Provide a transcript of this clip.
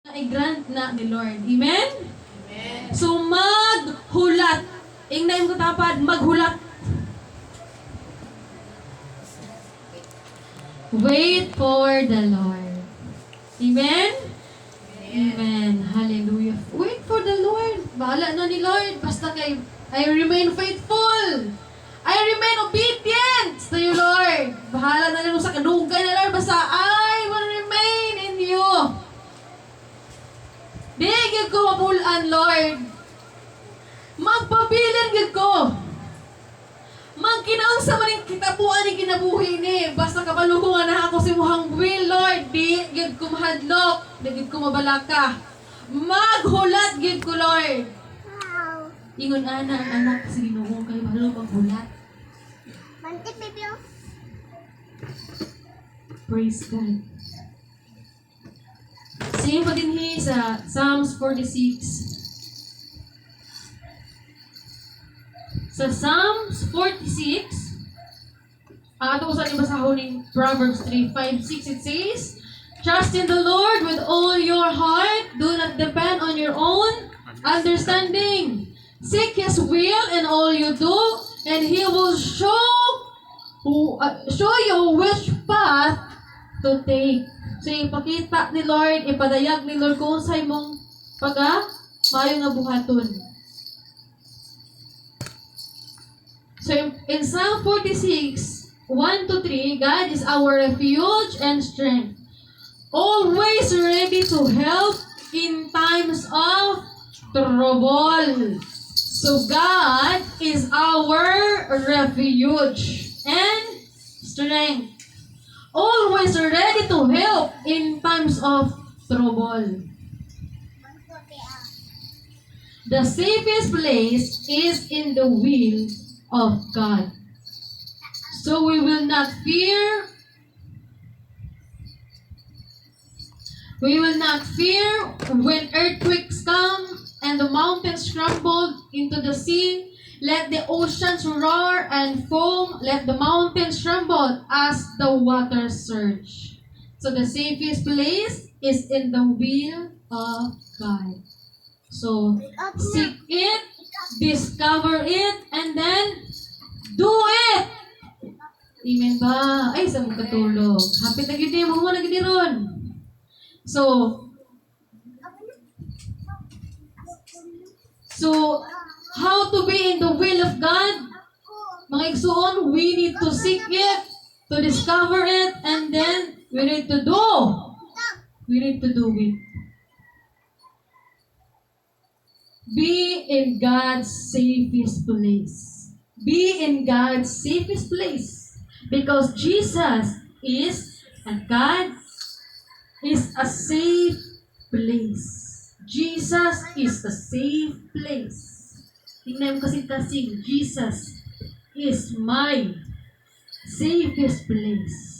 ay grant na ni Lord. Amen? Amen. So, maghulat. Ingnayin ko tapad, maghulat. Wait for the Lord. Amen? Amen. Hallelujah. Wait for the Lord. Bahala na ni Lord. Basta kay, I remain faithful. I remain obedient to you, Lord. Bahala na nila sa kadugay na Lord. Basta I will remain in you. Di gid ko mapulaan, Lord. Magpabilin gid ko. Magkinaunsa man yung kitabuan ni kinabuhi ni. Basta kapaluko nga na ako si muhang will, Lord. Di gid ko mahadlok. Di gid ko mabalaka. Maghulat gid ko, Lord. Ingon ana ang anak sa Ginoo kay mahalo maghulat. Praise God. Sing pa din sa Psalms 46. Sa Psalms 46, ato sa ibasahon ng Proverbs 3:5-6, it says, trust in the Lord with all your heart. Do not depend on your own understanding. Seek His will in all you do, and He will show you which path to take. So, ipakita ni Lord, ipadayag ni Lord kung sa imong mayo nga buhaton. So, in Psalm 46, 1-3, God is our refuge and strength, always ready to help in times of trouble. So, God is our refuge and strength, always ready to help in times of trouble. The safest place is in the will of God. So we will not fear. We will not fear when earthquakes come and the mountains crumble into the sea. Let the oceans roar and foam. Let the mountains tremble as the waters surge. So the safest place is in the will of God. So seek it, discover it, and then do it! Amen ba? Ay, sa mong katulog. Hapit na gini, mo na gini ron. So, how to be in the will of God? Mga igsoon, we need to seek it, to discover it, and then we need to do. We need to do it. Be in God's safest place. Be in God's safest place. Because Jesus is, and God is a safe place. Jesus is a safe place. Tingnan mo kasing Jesus is my safest place.